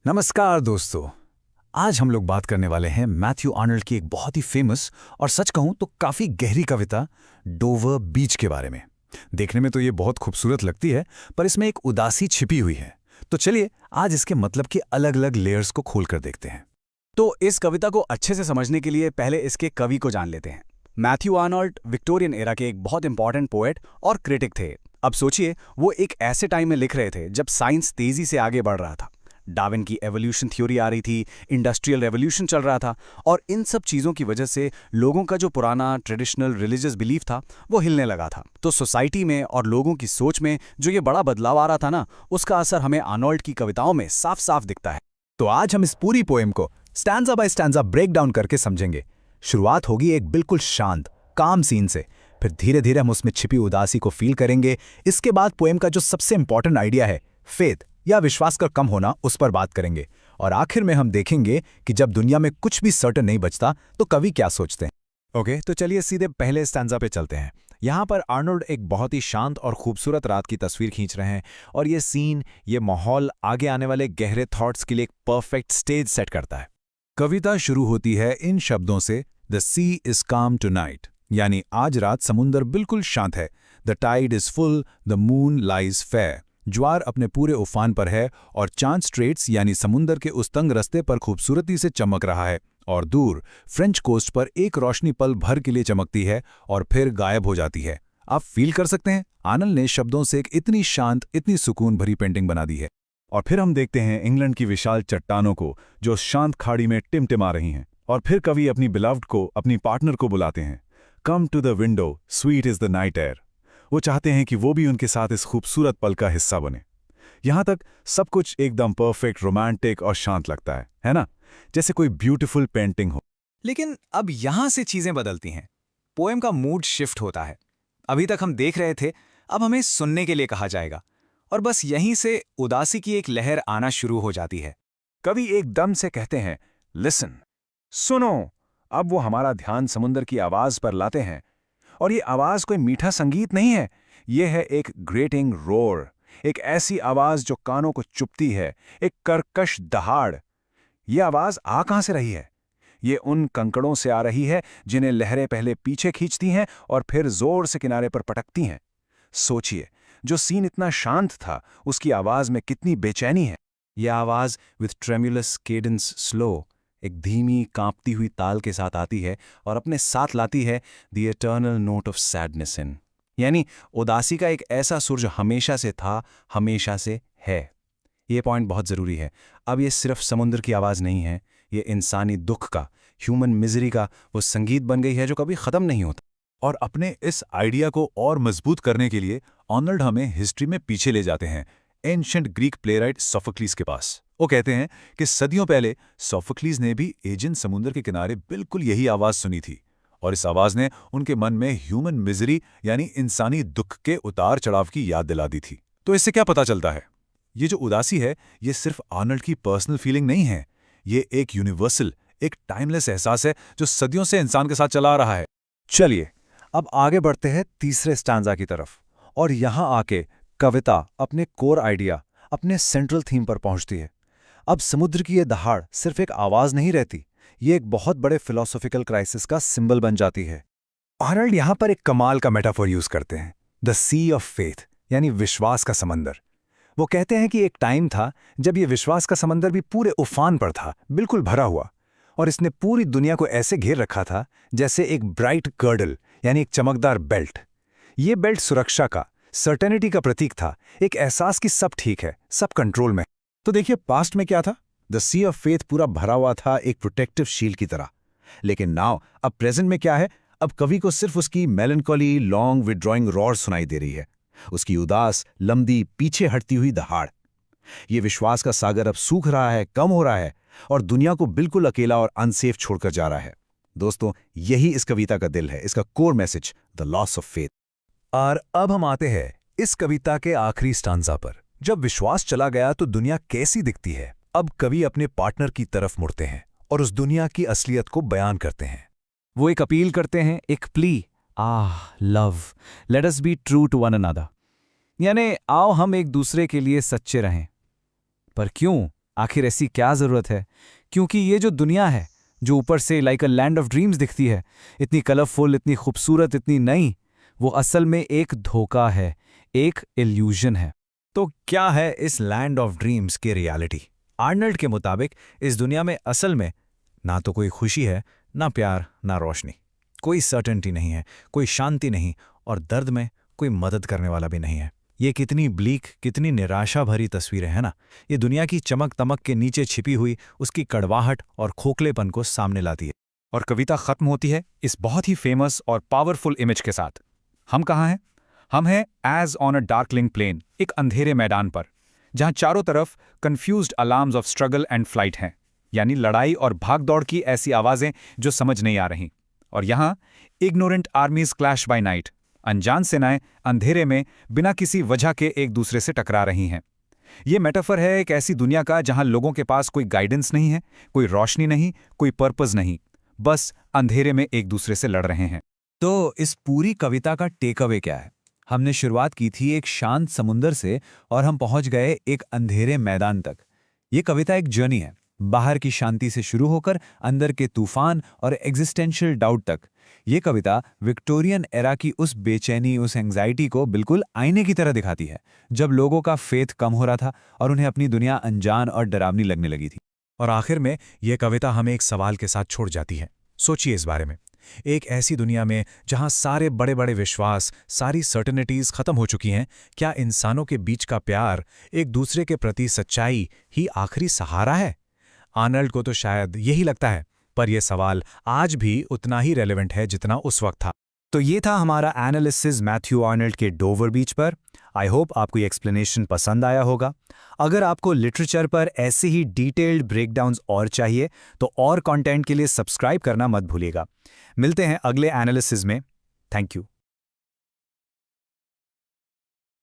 नमस्कार दोस्तों। आज हम लोग बात करने वाले हैं मैथ्यू आर्नल्ड की एक बहुत ही फेमस और सच कहूं तो काफी गहरी कविता डोवर बीच के बारे में। देखने में तो ये बहुत खूबसूरत लगती है, पर इसमें एक उदासी छिपी हुई है। तो चलिए आज इसके मतलब के अलग अलग लेयर्स को खोलकर देखते हैं। तो इस कविता को अच्छे से समझने के लिए पहले इसके कवि को जान लेते हैं। मैथ्यू आर्नल्ड विक्टोरियन एरा के एक बहुत इंपॉर्टेंट पोएट और क्रिटिक थे। अब सोचिए, वो एक ऐसे टाइम में लिख रहे थे जब साइंस तेजी से आगे बढ़ रहा था। डार्विन की एवोल्यूशन थ्योरी आ रही थी, इंडस्ट्रियल रेवोल्यूशन चल रहा था, और इन सब चीज़ों की वजह से लोगों का जो पुराना ट्रेडिशनल रिलीजियस बिलीफ था वो हिलने लगा था। तो सोसाइटी में और लोगों की सोच में जो ये बड़ा बदलाव आ रहा था ना, उसका असर हमें आर्नल्ड की कविताओं में साफ साफ दिखता है। तो आज हम इस पूरी पोएम को stanza by stanza break down करके समझेंगे। शुरुआत होगी एक बिल्कुल शांत काम सीन से, फिर धीरे धीरे हम उसमें छिपी उदासी को फील करेंगे। इसके बाद पोएम का जो सबसे इंपॉर्टेंट आइडिया है, फेथ या विश्वास का कम होना, उस पर बात करेंगे। और आखिर में हम देखेंगे कि जब दुनिया में कुछ भी सर्टेन नहीं बचता तो कवि क्या सोचते हैं। ओके, तो चलिए सीधे पहले स्टैंजा पे चलते हैं। यहाँ पर आर्नल्ड एक बहुत ही शांत और खूबसूरत रात की तस्वीर खींच रहे हैं, और ये सीन, ये माहौल आगे आने वाले गहरे थॉट्स के लिए एक परफेक्ट स्टेज सेट करता है। कविता शुरू होती है इन शब्दों से, the sea is calm tonight, यानी आज रात समुंदर बिल्कुल शांत है। The tide is full, the moon lies fair, ज्वार अपने पूरे उफान पर है और चांद स्ट्रेट्स यानी समुंदर के उस तंग रस्ते पर खूबसूरती से चमक रहा है। और दूर फ्रेंच कोस्ट पर एक रोशनी पल भर के लिए चमकती है और फिर गायब हो जाती है। आप फील कर सकते हैं, आनंद ने शब्दों से एक इतनी शांत, इतनी सुकून भरी पेंटिंग बना दी है। और फिर हम देखते हैं इंग्लैंड की विशाल चट्टानों को जो शांत खाड़ी में टिमटिमा रही हैं। और फिर कवि अपनी बिलव्ड को, अपनी पार्टनर को बुलाते हैं। Come to the window, sweet is the night air. वो चाहते हैं कि वो भी उनके साथ इस खूबसूरत पल का हिस्सा बने। यहां तक सब कुछ एकदम परफेक्ट, रोमांटिक और शांत लगता है ना, जैसे कोई ब्यूटीफुल पेंटिंग हो। लेकिन अब यहां से चीजें बदलती हैं। पोएम का मूड शिफ्ट होता है। अभी तक हम देख रहे थे, अब हमें सुनने के लिए कहा जाएगा, और बस यहीं से उदासी की एक लहर आना शुरू हो जाती है। कवि एकदम से कहते हैं, लिसन, सुनो। अब वो हमारा ध्यान समुद्र की आवाज पर लाते हैं। और ये आवाज कोई मीठा संगीत नहीं है, ये है एक ग्रेटिंग रोर, एक ऐसी आवाज जो कानों को चुभती है, एक कर्कश दहाड़। ये आवाज आ कहां से रही है? ये उन कंकड़ों से आ रही है जिन्हें लहरें पहले पीछे खींचती हैं और फिर जोर से किनारे पर पटकती हैं। सोचिए, जो सीन इतना शांत था, उसकी आवाज में कितनी बेचैनी है। यह आवाज़ विथ ट्रेमुलस केडेंस स्लो, एक धीमी कांपती हुई ताल के साथ आती है और अपने साथ लाती है the eternal note of sadness in, यानी उदासी का एक ऐसा सुर जो हमेशा से था, हमेशा से है। ये पॉइंट बहुत ज़रूरी है। अब ये सिर्फ समुद्र की आवाज़ नहीं है, ये इंसानी दुख का, ह्यूमन मिजरी का वो संगीत बन गई है जो कभी ख़त्म नहीं होता। और अपने इस आइडिया को और मजबूत करने के लिए आर्नल्ड हमें हिस्ट्री में पीछे ले जाते हैं, एंशिएंट ग्रीक प्लेराइट सोफोक्लीज के पास। वो कहते हैं कि सदियों पहले सोफोक्लीज ने भी एजियन समुद्र के किनारे बिल्कुल यही आवाज सुनी थी, और इस आवाज ने उनके मन में ह्यूमन मिजरी यानी इंसानी दुख के उतार चढ़ाव की याद दिला दी थी। तो इससे क्या पता चलता है? ये जो उदासी है, ये सिर्फ आर्नल्ड की पर्सनल फीलिंग नहीं है, ये एक यूनिवर्सल, एक टाइमलेस एहसास है जो सदियों से इंसान के साथ चला आ रहा है। चलिए अब आगे बढ़ते हैं तीसरे स्टैंजा की तरफ, और यहां आके कविता अपने कोर आइडिया, अपने सेंट्रल थीम पर पहुंचती है। अब समुद्र की ये दहाड़ सिर्फ एक आवाज नहीं रहती, ये एक बहुत बड़े फिलोसॉफिकल क्राइसिस का सिंबल बन जाती है। आर्नल्ड यहां पर एक कमाल का मेटाफोर यूज करते हैं, द सी ऑफ फेथ, यानी विश्वास का समंदर। वो कहते हैं कि एक टाइम था जब ये विश्वास का समंदर भी पूरे उफान पर था, बिल्कुल भरा हुआ, और इसने पूरी दुनिया को ऐसे घेर रखा था जैसे एक ब्राइट गर्डल, यानी एक चमकदार बेल्ट। ये बेल्ट सुरक्षा का, सर्टेनिटी का प्रतीक था, एक एहसास कि सब ठीक है, सब कंट्रोल में। तो देखिए, पास्ट में क्या था? द सी ऑफ फेथ पूरा भरा हुआ था, एक प्रोटेक्टिव शील्ड की तरह। लेकिन नाउ, अब प्रेजेंट में क्या है? अब कवि को सिर्फ उसकी मेलनकॉली लॉन्ग विड्रॉइंग रॉर सुनाई दे रही है, उसकी उदास, लंबी, पीछे हटती हुई दहाड़। ये विश्वास का सागर अब सूख रहा है, कम हो रहा है, और दुनिया को बिल्कुल अकेला और अनसेफ छोड़कर जा रहा है। दोस्तों, यही इस कविता का दिल है, इसका core message, the loss of faith. और अब हम आते हैं इस कविता के आखिरी स्टांजा पर। जब विश्वास चला गया तो दुनिया कैसी दिखती है? अब कवि अपने पार्टनर की तरफ मुड़ते हैं और उस दुनिया की असलियत को बयान करते हैं। वो एक अपील करते हैं, एक plea, love, let us be true to one another, यानी आओ हम एक दूसरे के लिए सच्चे रहें। पर क्यों? आखिर ऐसी क्या ज़रूरत है? क्योंकि ये जो दुनिया है, जो ऊपर से like a land of dreams दिखती है, इतनी कलरफुल, इतनी खूबसूरत, इतनी नई, वो असल में एक धोखा है, एक इल्यूजन है। तो क्या है इस लैंड ऑफ ड्रीम्स की रियलिटी? आर्नल्ड के मुताबिक इस दुनिया में असल में ना तो कोई खुशी है, ना प्यार, ना रोशनी। कोई सर्टेनिटी नहीं है, कोई शांति नहीं, और दर्द में कोई मदद करने वाला भी नहीं है। ये कितनी ब्लीक, कितनी निराशा भरी तस्वीरें हैं ना। ये दुनिया की चमक तमक के नीचे छिपी हुई उसकी कड़वाहट और खोखलेपन को सामने लाती है। और कविता खत्म होती है इस बहुत ही फेमस और पावरफुल इमेज के साथ। हम कहाँ हैं? हम हैं as on a darkling plain, एक अंधेरे मैदान पर, जहां चारों तरफ confused alarms of struggle and flight हैं, यानी लड़ाई और भागदौड़ की ऐसी आवाजें जो समझ नहीं आ रही। और यहां ignorant armies clash by night, अनजान सेनाएं अंधेरे में बिना किसी वजह के एक दूसरे से टकरा रही हैं। ये मेटाफर है एक ऐसी दुनिया का जहां लोगों के पास कोई गाइडेंस नहीं है, कोई रोशनी नहीं, कोई पर्पस नहीं, बस अंधेरे में एक दूसरे से लड़ रहे हैं। तो इस पूरी कविता का टेक अवे क्या है? हमने शुरुआत की थी एक शांत समुंदर से और हम पहुंच गए एक अंधेरे मैदान तक। ये कविता एक जर्नी है, बाहर की शांति से शुरू होकर अंदर के तूफान और एग्जिस्टेंशियल डाउट तक। ये कविता विक्टोरियन एरा की उस बेचैनी, उस एंग्जाइटी को बिल्कुल आईने की तरह दिखाती है, जब लोगों का फेथ कम हो रहा था और उन्हें अपनी दुनिया अनजान और डरावनी लगने लगी थी। और आखिर में यह कविता हमें एक सवाल के साथ छोड़ जाती है। सोचिए इस बारे में, एक ऐसी दुनिया में जहां सारे बड़े बड़े विश्वास, सारी सर्टेनिटीज खत्म हो चुकी हैं, क्या इंसानों के बीच का प्यार, एक दूसरे के प्रति सच्चाई ही आखिरी सहारा है? आर्नल्ड को तो शायद यही लगता है, पर यह सवाल आज भी उतना ही रेलेवेंट है जितना उस वक्त था। तो ये था हमारा एनालिसिस मैथ्यू आर्नल्ड के डोवर बीच पर। आई होप आपको ये एक्सप्लेनेशन पसंद आया होगा। अगर आपको लिटरेचर पर ऐसे ही डिटेल्ड ब्रेकडाउन्स और चाहिए तो और कंटेंट के लिए सब्सक्राइब करना मत भूलिएगा। मिलते हैं अगले एनालिसिस में। Thank you.